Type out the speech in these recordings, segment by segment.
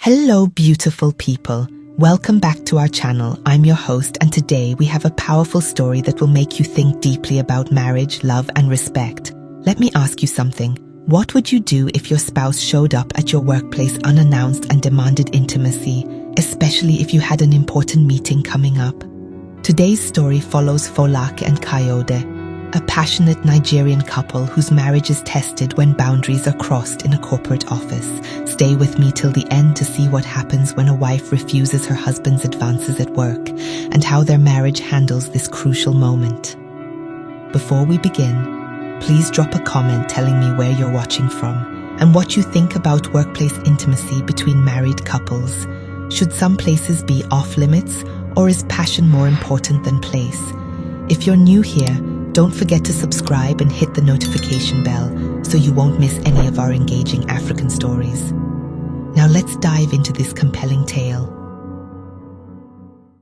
Hello, beautiful people. Welcome back to our channel. I'm your host, and today we have a powerful story that will make you think deeply about marriage, love, and respect. Let me ask you something. What would you do if your spouse showed up at your workplace unannounced and demanded intimacy, especially if you had an important meeting coming up? Today's story follows Folake and Kayode, a passionate Nigerian couple whose marriage is tested when boundaries are crossed in a corporate office. Stay with me till the end to see what happens when a wife refuses her husband's advances at work and how their marriage handles this crucial moment. Before we begin, please drop a comment telling me where you're watching from and what you think about workplace intimacy between married couples. Should some places be off limits, or is passion more important than place? If you're new here, don't forget to subscribe and hit the notification bell so you won't miss any of our engaging African stories. Now let's dive into this compelling tale.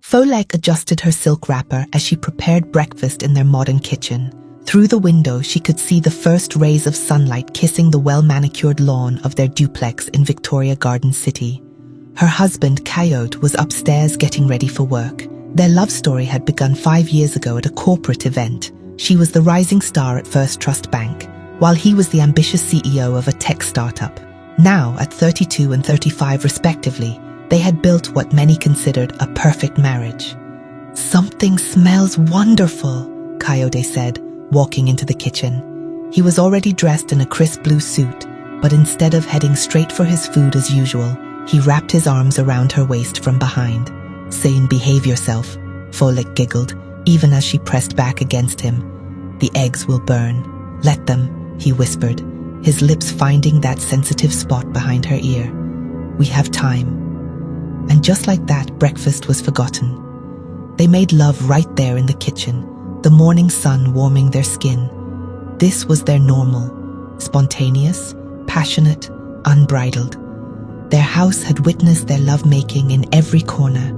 Folake adjusted her silk wrapper as she prepared breakfast in their modern kitchen. Through the window, she could see the first rays of sunlight kissing the well-manicured lawn of their duplex in Victoria Garden City. Her husband, Kayode, was upstairs getting ready for work. Their love story had begun 5 years ago at a corporate event. She was the rising star at First Trust Bank, while he was the ambitious CEO of a tech startup. Now, at 32 and 35 respectively, they had built what many considered a perfect marriage. "Something smells wonderful," Kayode said, walking into the kitchen. He was already dressed in a crisp blue suit, but instead of heading straight for his food as usual, he wrapped his arms around her waist from behind. "Saying behave yourself," Folake giggled, even as she pressed back against him. "The eggs will burn." "Let them," he whispered, his lips finding that sensitive spot behind her ear. "We have time." And just like that, breakfast was forgotten. They made love right there in the kitchen, the morning sun warming their skin. This was their normal, spontaneous, passionate, unbridled. Their house had witnessed their lovemaking in every corner,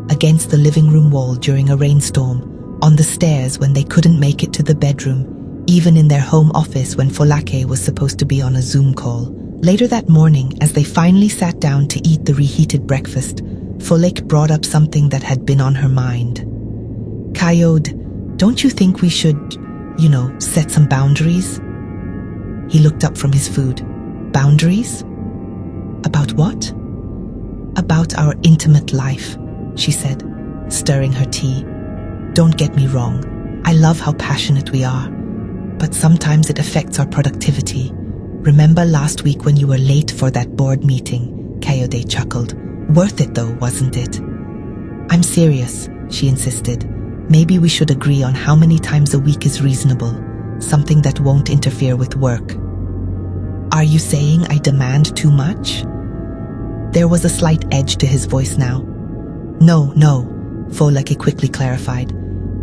against the living room wall during a rainstorm, on the stairs when they couldn't make it to the bedroom, even in their home office when Folake was supposed to be on a Zoom call. Later that morning, as they finally sat down to eat the reheated breakfast, Folake brought up something that had been on her mind. "Kayode, don't you think we should, set some boundaries?" He looked up from his food. "Boundaries? About what?" "About our intimate life," she said, stirring her tea. "Don't get me wrong, I love how passionate we are, but sometimes it affects our productivity. Remember last week when you were late for that board meeting?" Kayode chuckled. "Worth it though, wasn't it?" "I'm serious," she insisted. "Maybe we should agree on how many times a week is reasonable, something that won't interfere with work." "Are you saying I demand too much?" There was a slight edge to his voice now. No, Folake quickly clarified.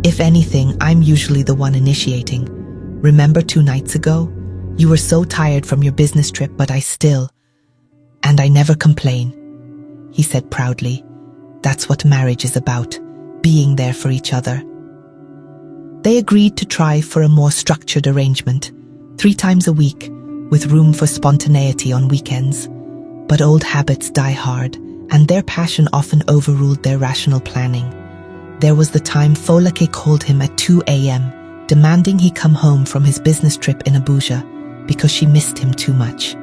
"If anything, I'm usually the one initiating. Remember 2 nights ago? You were so tired from your business trip, but and I never complain," he said proudly. "That's what marriage is about, being there for each other." They agreed to try for a more structured arrangement, 3 times a week, with room for spontaneity on weekends. But old habits die hard, and their passion often overruled their rational planning. There was the time Folake called him at 2 a.m., demanding he come home from his business trip in Abuja because she missed him too much.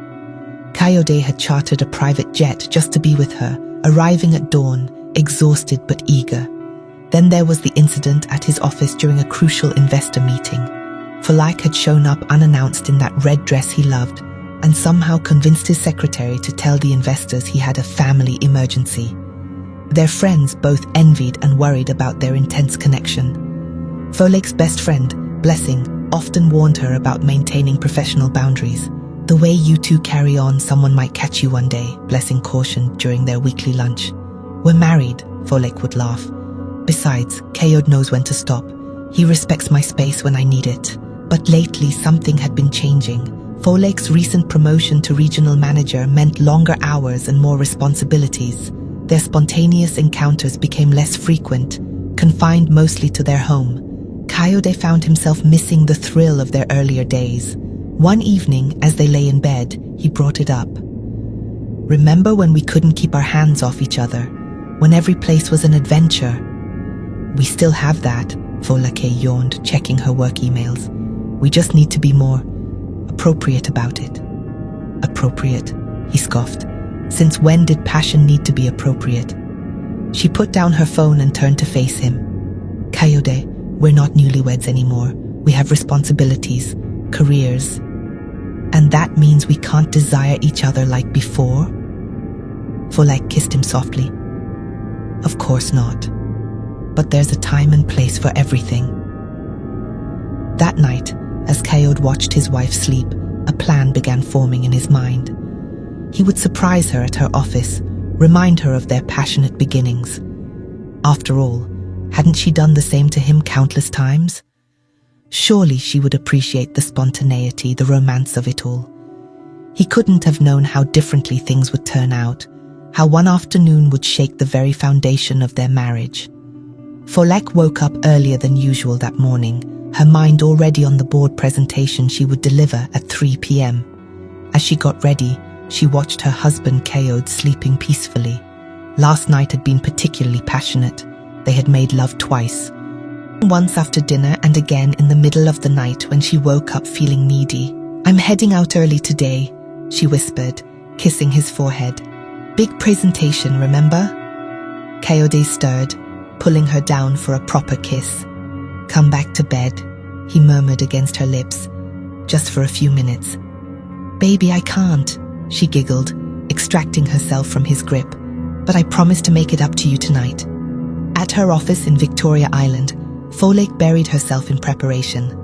Kayode had chartered a private jet just to be with her, arriving at dawn, exhausted but eager. Then there was the incident at his office during a crucial investor meeting. Folake had shown up unannounced in that red dress he loved, and somehow convinced his secretary to tell the investors he had a family emergency. Their friends both envied and worried about their intense connection. Folake's best friend, Blessing, often warned her about maintaining professional boundaries. "The way you two carry on, someone might catch you one day," Blessing cautioned during their weekly lunch. "We're married," Folake would laugh. "Besides, Kayode knows when to stop. He respects my space when I need it." But lately something had been changing. Folake's recent promotion to regional manager meant longer hours and more responsibilities. Their spontaneous encounters became less frequent, confined mostly to their home. Kayode found himself missing the thrill of their earlier days. One evening, as they lay in bed, he brought it up. Remember when we couldn't keep our hands off each other? When every place was an adventure? We still have that, Folake yawned, checking her work emails. We just need to be more appropriate about it. Appropriate, he scoffed. Since when did passion need to be appropriate? She put down her phone and turned to face him. Kayode, we're not newlyweds anymore. We have responsibilities, careers. And that means we can't desire each other like before? Folake kissed him softly. Of course not. But there's a time and place for everything. That night, as Kayode watched his wife sleep, a plan began forming in his mind. He would surprise her at her office, remind her of their passionate beginnings. After all, hadn't she done the same to him countless times? Surely she would appreciate the spontaneity, the romance of it all. He couldn't have known how differently things would turn out, how one afternoon would shake the very foundation of their marriage. Folake woke up earlier than usual that morning, her mind already on the board presentation she would deliver at 3 p.m. As she got ready, she watched her husband Kayode sleeping peacefully. Last night had been particularly passionate. They had made love twice. Once after dinner and again in the middle of the night when she woke up feeling needy. I'm heading out early today, she whispered, kissing his forehead. Big presentation, remember? Kayode stirred, pulling her down for a proper kiss. Come back to bed, he murmured against her lips, just for a few minutes. Baby, I can't, she giggled, extracting herself from his grip. But I promise to make it up to you tonight. At her office in Victoria Island, Folake buried herself in preparation.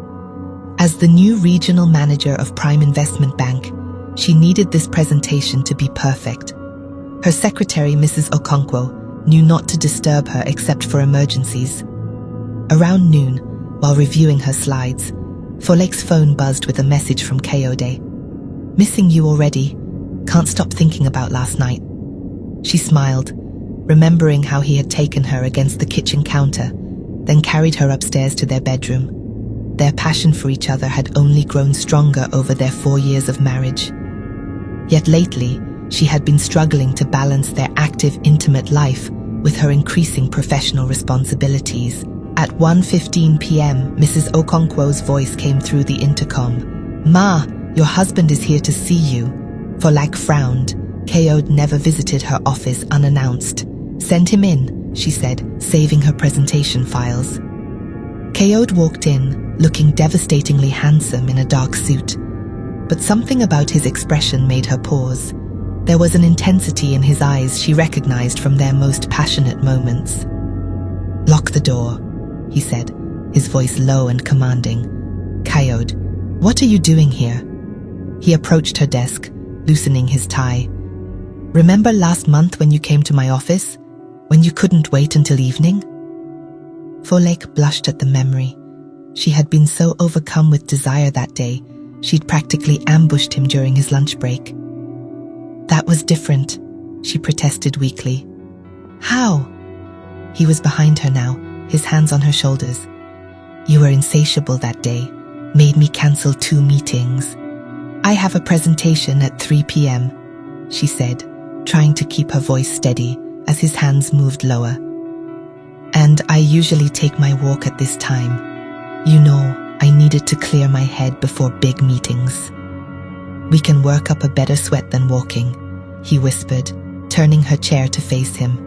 As the new regional manager of Prime Investment Bank, she needed this presentation to be perfect. Her secretary, Mrs. Okonkwo, knew not to disturb her except for emergencies. Around noon, while reviewing her slides, Folake's phone buzzed with a message from Kayode. Missing you already. Can't stop thinking about last night. She smiled, remembering how he had taken her against the kitchen counter, then carried her upstairs to their bedroom. Their passion for each other had only grown stronger over their 4 years of marriage. Yet lately, she had been struggling to balance their active, intimate life with her increasing professional responsibilities. At 1:15 p.m., Mrs. Okonkwo's voice came through the intercom. Ma, your husband is here to see you. Folake frowned. Kayode never visited her office unannounced. Send him in, she said, saving her presentation files. Kayode walked in, looking devastatingly handsome in a dark suit. But something about his expression made her pause. There was an intensity in his eyes she recognized from their most passionate moments. Lock the door, he said, his voice low and commanding. Kayode, what are you doing here? He approached her desk, loosening his tie. Remember last month when you came to my office? When you couldn't wait until evening? Folake blushed at the memory. She had been so overcome with desire that day, she'd practically ambushed him during his lunch break. That was different, she protested weakly. How? He was behind her now, his hands on her shoulders. You were insatiable that day, made me cancel 2 meetings. I have a presentation at 3 p.m., she said, trying to keep her voice steady as his hands moved lower. And I usually take my walk at this time. You know, I needed to clear my head before big meetings. We can work up a better sweat than walking, he whispered, turning her chair to face him.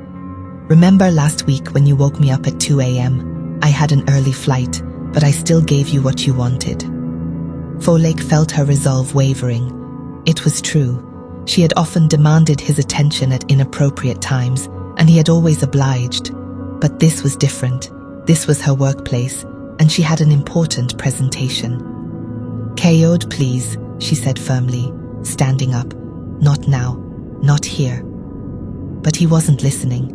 Remember last week when you woke me up at 2 a.m.? I had an early flight, but I still gave you what you wanted. Folake felt her resolve wavering. It was true. She had often demanded his attention at inappropriate times, and he had always obliged. But this was different. This was her workplace, and she had an important presentation. Kayode, please, she said firmly, standing up. Not now, not here. But he wasn't listening.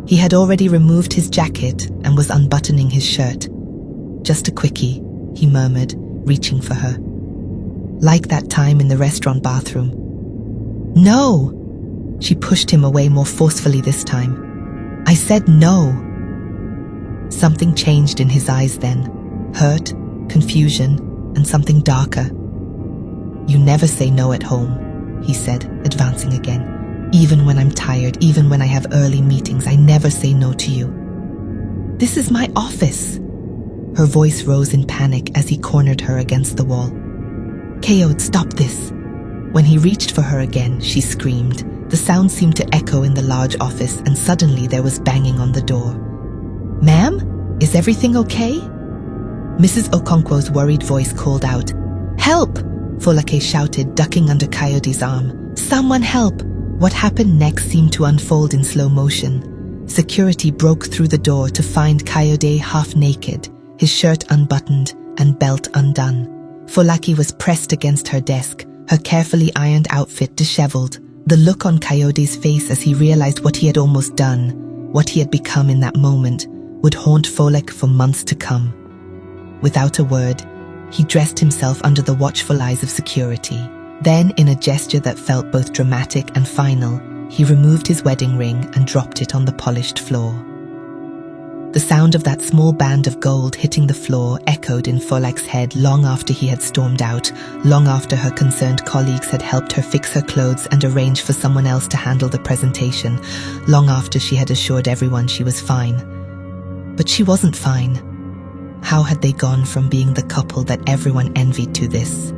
He had already removed his jacket and was unbuttoning his shirt. Just a quickie, he murmured, reaching for her. Like that time in the restaurant bathroom. No! She pushed him away more forcefully this time. I said no. Something changed in his eyes then. Hurt, confusion, and something darker. You never say no at home, he said, advancing again. Even when I'm tired, even when I have early meetings, I never say no to you. This is my office. Her voice rose in panic as he cornered her against the wall. Kayode, stop this. When he reached for her again, she screamed. The sound seemed to echo in the large office, and suddenly there was banging on the door. Ma'am, is everything okay? Mrs. Okonkwo's worried voice called out. Help! Folake shouted, ducking under Kayode's arm. Someone help! What happened next seemed to unfold in slow motion. Security broke through the door to find Kayode half naked, his shirt unbuttoned and belt undone. Folake was pressed against her desk, her carefully ironed outfit disheveled. The look on Kayode's face as he realized what he had almost done, what he had become in that moment, would haunt Folake for months to come. Without a word, he dressed himself under the watchful eyes of security. Then, in a gesture that felt both dramatic and final, he removed his wedding ring and dropped it on the polished floor. The sound of that small band of gold hitting the floor echoed in Folake's head long after he had stormed out, long after her concerned colleagues had helped her fix her clothes and arrange for someone else to handle the presentation, long after she had assured everyone she was fine. But she wasn't fine. How had they gone from being the couple that everyone envied to this?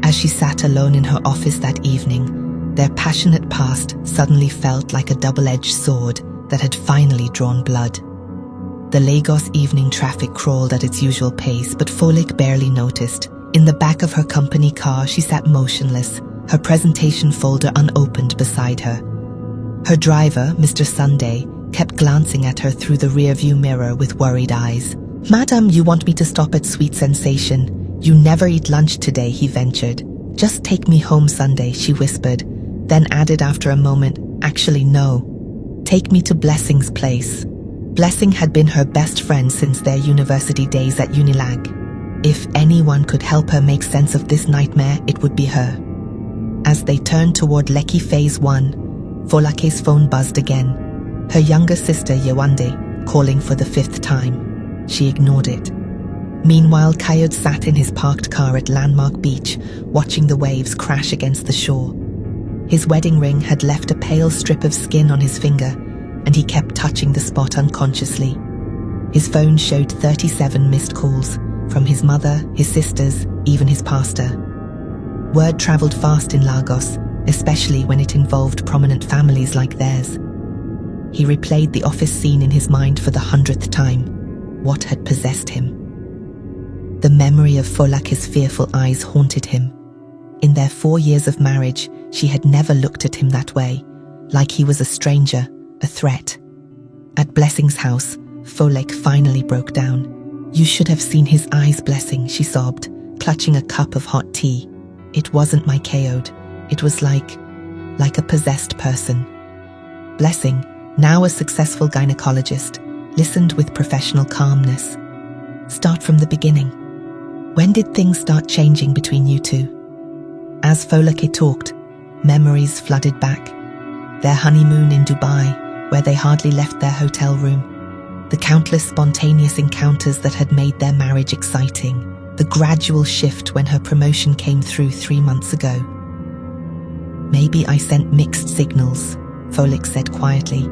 As she sat alone in her office that evening, their passionate past suddenly felt like a double-edged sword that had finally drawn blood. The Lagos evening traffic crawled at its usual pace, but Folake barely noticed. In the back of her company car, she sat motionless, her presentation folder unopened beside her. Her driver, Mr. Sunday, kept glancing at her through the rearview mirror with worried eyes. Madam, you want me to stop at Sweet Sensation? You never eat lunch today, he ventured. Just take me home Sunday, she whispered, then added after a moment, actually no. Take me to Blessing's place. Blessing had been her best friend since their university days at Unilag. If anyone could help her make sense of this nightmare, it would be her. As they turned toward Lekki Phase 1, Folake's phone buzzed again. Her younger sister Yewande, calling for the 5th time. She ignored it. Meanwhile, Kayode sat in his parked car at Landmark Beach, watching the waves crash against the shore. His wedding ring had left a pale strip of skin on his finger, and he kept touching the spot unconsciously. His phone showed 37 missed calls, from his mother, his sisters, even his pastor. Word travelled fast in Lagos, especially when it involved prominent families like theirs. He replayed the office scene in his mind for the 100th time. What had possessed him? The memory of Folake's fearful eyes haunted him. In their 4 years of marriage, she had never looked at him that way, like he was a stranger, a threat. At Blessing's house, Folake finally broke down. You should have seen his eyes, Blessing, she sobbed, clutching a cup of hot tea. It wasn't my Kayode. It was like a possessed person. Blessing, now a successful gynecologist, listened with professional calmness. Start from the beginning. When did things start changing between you two? As Folake talked, memories flooded back. Their honeymoon in Dubai, where they hardly left their hotel room. The countless spontaneous encounters that had made their marriage exciting. The gradual shift when her promotion came through 3 months ago. Maybe I sent mixed signals, Folake said quietly.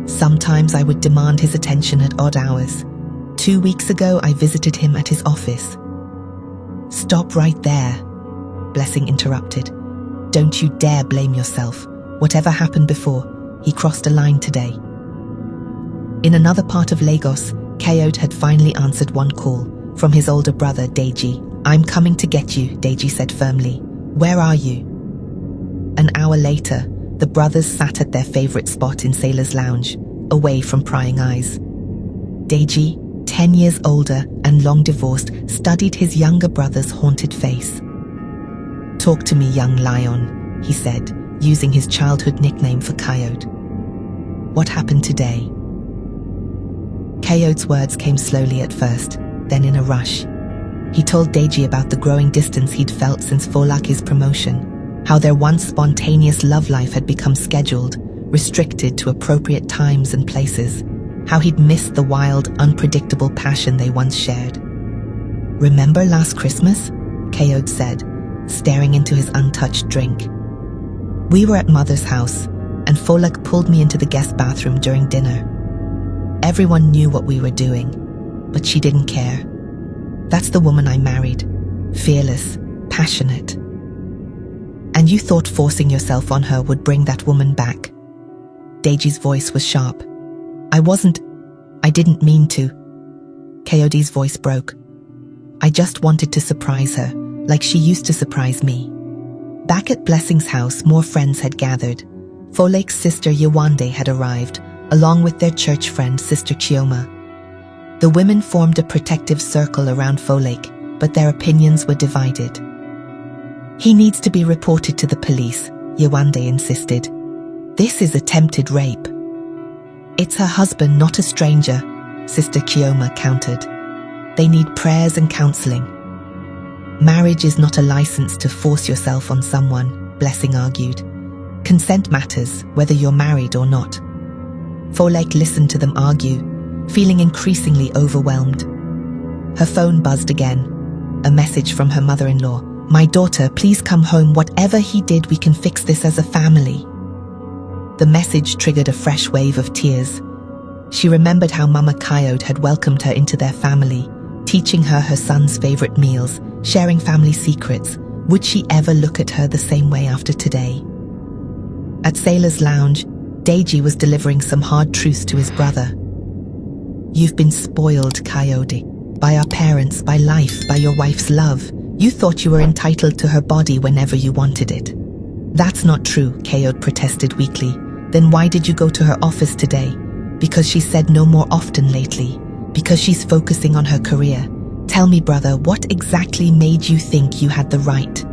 Sometimes I would demand his attention at odd hours. 2 weeks ago, I visited him at his office. Stop right there, Blessing interrupted. Don't you dare blame yourself. Whatever happened before, he crossed a line today. In another part of Lagos, Kayode had finally answered one call from his older brother, Deji. I'm coming to get you, Deji said firmly. Where are you? An hour later, the brothers sat at their favorite spot in Sailor's Lounge, away from prying eyes. Deji, 10 years older and long divorced, studied his younger brother's haunted face. Talk to me, young lion, he said, using his childhood nickname for Kayode. What happened today? Kayode's words came slowly at first, then in a rush. He told Deji about the growing distance he'd felt since Folake's promotion, how their once spontaneous love life had become scheduled, restricted to appropriate times and places, how he'd missed the wild, unpredictable passion they once shared. Remember last Christmas? Kayode said, staring into his untouched drink. We were at Mother's house, and Folak pulled me into the guest bathroom during dinner. Everyone knew what we were doing, but she didn't care. That's the woman I married. Fearless, passionate. And you thought forcing yourself on her would bring that woman back. Deji's voice was sharp. I didn't mean to. Coyote's voice broke. I just wanted to surprise her, like she used to surprise me. Back at Blessing's house, more friends had gathered. Folek's sister Yewande had arrived, along with their church friend Sister Chioma. The women formed a protective circle around Folek, but their opinions were divided. He needs to be reported to the police, Yewande insisted. This is attempted rape. It's her husband, not a stranger, Sister Chioma countered. They need prayers and counseling. Marriage is not a license to force yourself on someone, Blessing argued. Consent matters, whether you're married or not. Folek listened to them argue, feeling increasingly overwhelmed. Her phone buzzed again. A message from her mother-in-law. My daughter, please come home. Whatever he did, we can fix this as a family. The message triggered a fresh wave of tears. She remembered how Mama Coyote had welcomed her into their family, teaching her her son's favorite meals, sharing family secrets. Would she ever look at her the same way after today? At Sailor's Lounge, Deji was delivering some hard truths to his brother. You've been spoiled, Coyote. By our parents, by life, by your wife's love. You thought you were entitled to her body whenever you wanted it. That's not true, Coyote protested weakly. Then why did you go to her office today? Because she said no more often lately. Because she's focusing on her career. Tell me, brother, what exactly made you think you had the right?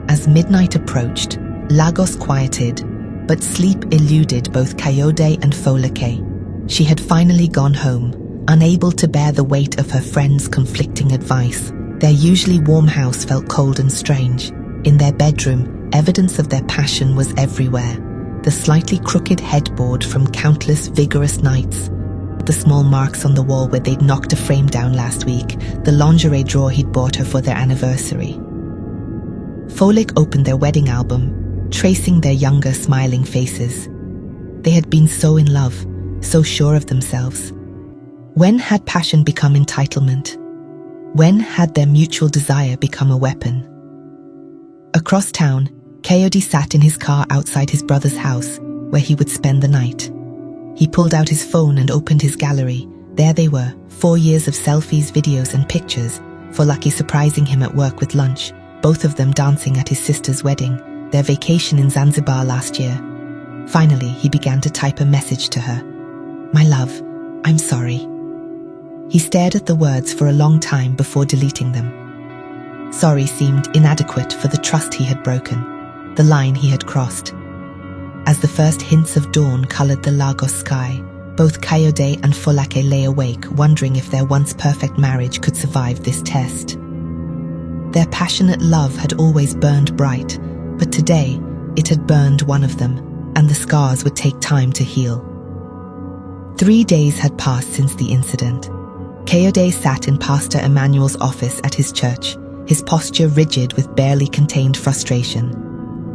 As midnight approached, Lagos quieted, but sleep eluded both Coyote and Folake. She had finally gone home, unable to bear the weight of her friends' conflicting advice. Their usually warm house felt cold and strange. In their bedroom, evidence of their passion was everywhere. The slightly crooked headboard from countless vigorous nights, the small marks on the wall where they'd knocked a frame down last week, the lingerie drawer he'd bought her for their anniversary. Folek opened their wedding album, tracing their younger, smiling faces. They had been so in love, so sure of themselves. When had passion become entitlement? When had their mutual desire become a weapon? Across town, Coyote sat in his car outside his brother's house, where he would spend the night. He pulled out his phone and opened his gallery. There they were, 4 years of selfies, videos and pictures, Folake surprising him at work with lunch, both of them dancing at his sister's wedding, their vacation in Zanzibar last year. Finally, he began to type a message to her. My love, I'm sorry. He stared at the words for a long time before deleting them. Sorry seemed inadequate for the trust he had broken, the line he had crossed. As the first hints of dawn colored the Lagos sky, both Coyote and Folake lay awake, wondering if their once perfect marriage could survive this test. Their passionate love had always burned bright, but today it had burned one of them, and the scars would take time to heal. 3 days had passed since the incident. Coyote sat in Pastor Emmanuel's office at his church, his posture rigid with barely contained frustration.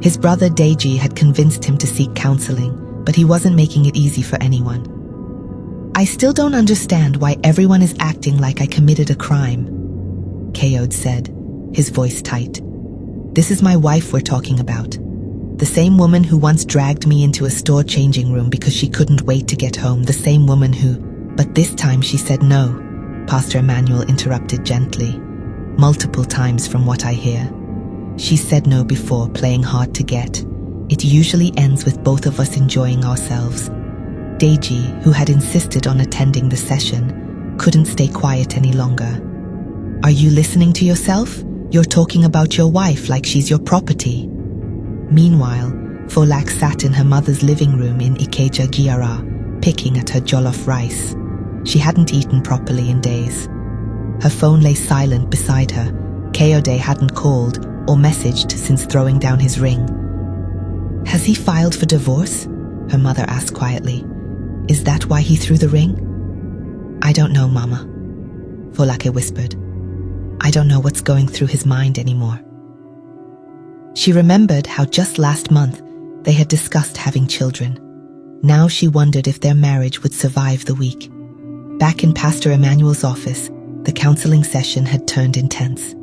His brother Deji had convinced him to seek counseling, but he wasn't making it easy for anyone. I still don't understand why everyone is acting like I committed a crime, Coyote said, his voice tight. This is my wife we're talking about. The same woman who once dragged me into a store changing room because she couldn't wait to get home. The same woman who, but this time she said no, Pastor Emmanuel interrupted gently. Multiple times from what I hear. She said no before, playing hard to get. It usually ends with both of us enjoying ourselves. Deji, who had insisted on attending the session, couldn't stay quiet any longer. Are you listening to yourself? You're talking about your wife like she's your property. Meanwhile, Folak sat in her mother's living room in Ikeja Giara, picking at her jollof rice. She hadn't eaten properly in days. Her phone lay silent beside her. Coyote hadn't called or messaged since throwing down his ring. Has he filed for divorce? Her mother asked quietly. Is that why he threw the ring? I don't know, Mama, Folake whispered. I don't know what's going through his mind anymore. She remembered how just last month They had discussed having children. Now she wondered if their marriage would survive the week. Back in Pastor Emmanuel's office, the counseling session had turned intense.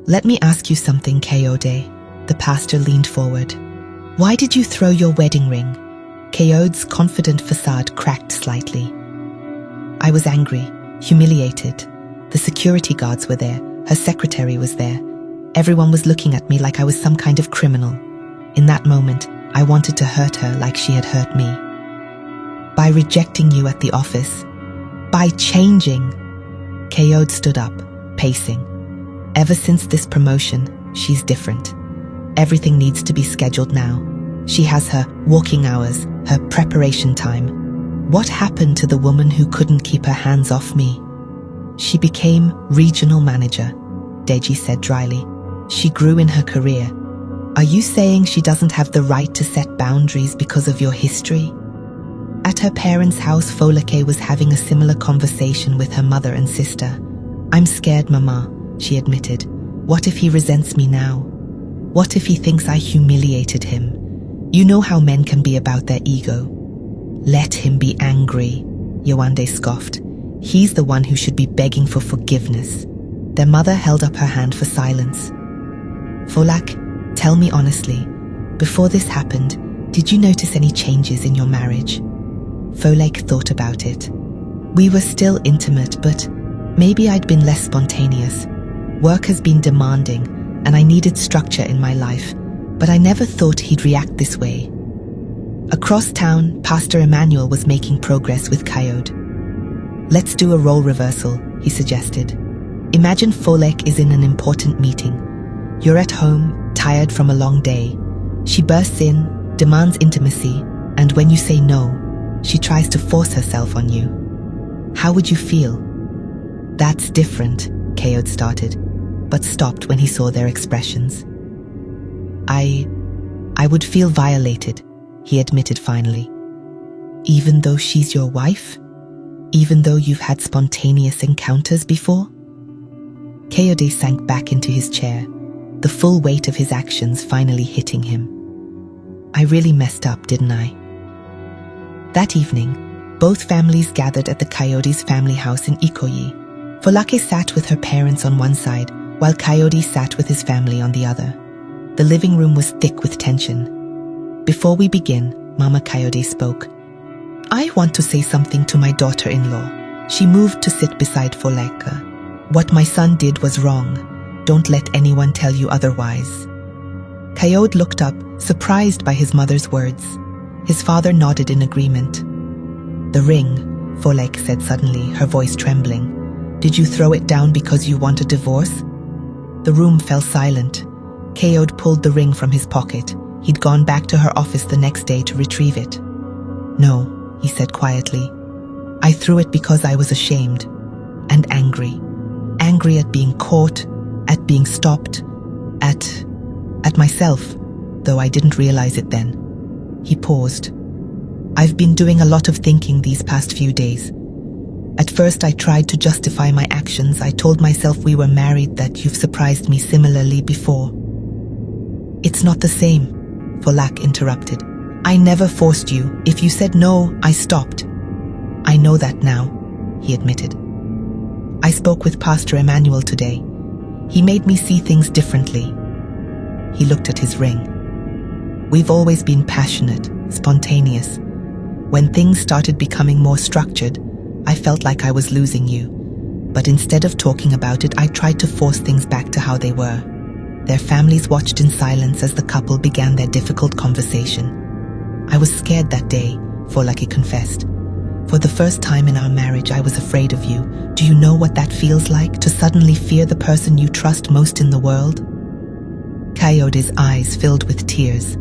"Let me ask you something, Kayode." The pastor leaned forward. "Why did you throw your wedding ring?" Kayode's confident facade cracked slightly. "I was angry, humiliated. The security guards were there. Her secretary was there. Everyone was looking at me like I was some kind of criminal. In that moment, I wanted to hurt her like she had hurt me. By rejecting you at the office. By changing." Kayode stood up, pacing. "Ever since this promotion, she's different. Everything needs to be scheduled now. She has her walking hours, her preparation time. What happened to the woman who couldn't keep her hands off me?" "She became regional manager," Deji said dryly. "She grew in her career. Are you saying she doesn't have the right to set boundaries because of your history?" At her parents' house, Folake was having a similar conversation with her mother and sister. "I'm scared, Mama," she admitted. "What if he resents me now? What if he thinks I humiliated him? You know how men can be about their ego." "Let him be angry," Yewande scoffed. "He's the one who should be begging for forgiveness." Their mother held up her hand for silence. "Folak, tell me honestly, before this happened, did you notice any changes in your marriage?" Folak thought about it. "We were still intimate, but maybe I'd been less spontaneous. Work has been demanding, and I needed structure in my life, but I never thought he'd react this way." Across town, Pastor Emmanuel was making progress with Kayode. "Let's do a role reversal," he suggested. "Imagine Folek is in an important meeting. You're at home, tired from a long day. She bursts in, demands intimacy, and when you say no, she tries to force herself on you. How would you feel?" "That's different," Kayode started, but stopped when he saw their expressions. I would feel violated," he admitted finally. "Even though she's your wife? Even though you've had spontaneous encounters before?" Kayode sank back into his chair, the full weight of his actions finally hitting him. "I really messed up, didn't I?" That evening, both families gathered at the Kayode's family house in Ikoyi. Folake sat with her parents on one side, while Kayode sat with his family on the other. The living room was thick with tension. "Before we begin," Mama Kayode spoke, "I want to say something to my daughter-in-law." She moved to sit beside Folake. "What my son did was wrong. Don't let anyone tell you otherwise." Kayode looked up, surprised by his mother's words. His father nodded in agreement. "The ring," Folake said suddenly, her voice trembling. "Did you throw it down because you want a divorce?" The room fell silent. Kayode pulled the ring from his pocket. He'd gone back to her office the next day to retrieve it. "No," he said quietly. "I threw it because I was ashamed and angry. Angry at being caught, at being stopped, at myself, though I didn't realize it then." He paused. "I've been doing a lot of thinking these past few days. At first I tried to justify my actions. I told myself we were married, that you've surprised me similarly before." "It's not the same," Folak interrupted. "I never forced you. If you said no, I stopped." "I know that now," he admitted. "I spoke with Pastor Emmanuel today. He made me see things differently." He looked at his ring. "We've always been passionate, spontaneous. When things started becoming more structured, I felt like I was losing you. But instead of talking about it, I tried to force things back to how they were." Their families watched in silence as the couple began their difficult conversation. "I was scared that day," Folake confessed. "For the first time in our marriage, I was afraid of you. Do you know what that feels like, to suddenly fear the person you trust most in the world?" Kayode's eyes filled with tears.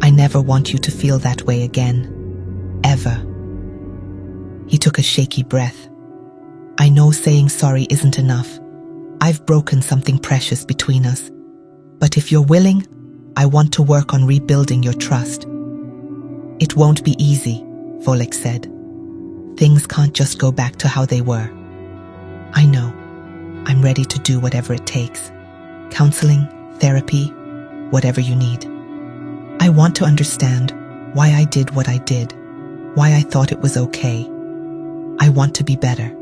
"I never want you to feel that way again. Ever." He took a shaky breath. "I know saying sorry isn't enough. I've broken something precious between us. But if you're willing, I want to work on rebuilding your trust." "It won't be easy," Folek said. "Things can't just go back to how they were." "I know. I'm ready to do whatever it takes. Counseling, therapy, whatever you need." I want to understand why I did what I did, why I thought it was okay. I want to be better.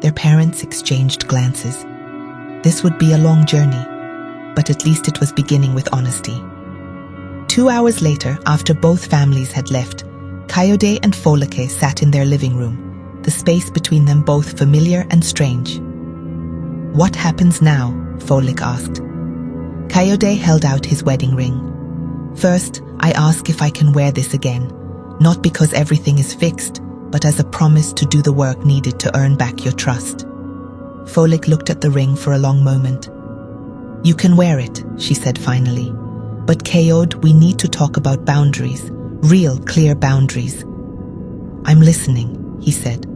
Their parents exchanged glances. This would be a long journey, but at least it was beginning with honesty. 2 hours later, after both families had left, Kayode and Folake sat in their living room, the space between them both familiar and strange. "What happens now?" Folake asked. Kayode held out his wedding ring. "First, I ask if I can wear this again, not because everything is fixed, but as a promise to do the work needed to earn back your trust." Folake looked at the ring for a long moment. "You can wear it," she said finally. "But Kayode, we need to talk about boundaries, real, clear boundaries." "I'm listening," he said,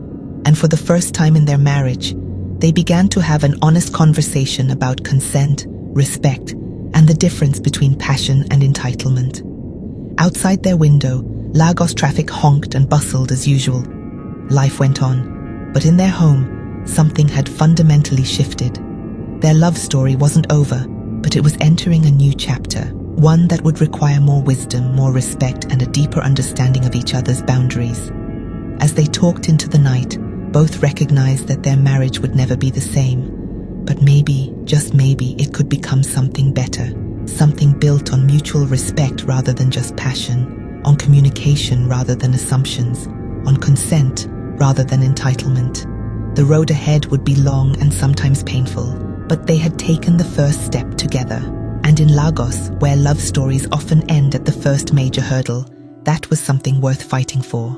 and for the first time in their marriage, they began to have an honest conversation about consent, respect, and the difference between passion and entitlement. Outside their window, Lagos traffic honked and bustled as usual. Life went on, but in their home, something had fundamentally shifted. Their love story wasn't over, but it was entering a new chapter, one that would require more wisdom, more respect, and a deeper understanding of each other's boundaries. As they talked into the night, both recognized that their marriage would never be the same, but maybe, just maybe, it could become something better, something built on mutual respect rather than just passion, on communication rather than assumptions, on consent rather than entitlement. The road ahead would be long and sometimes painful, but they had taken the first step together. And in Lagos, where love stories often end at the first major hurdle, that was something worth fighting for.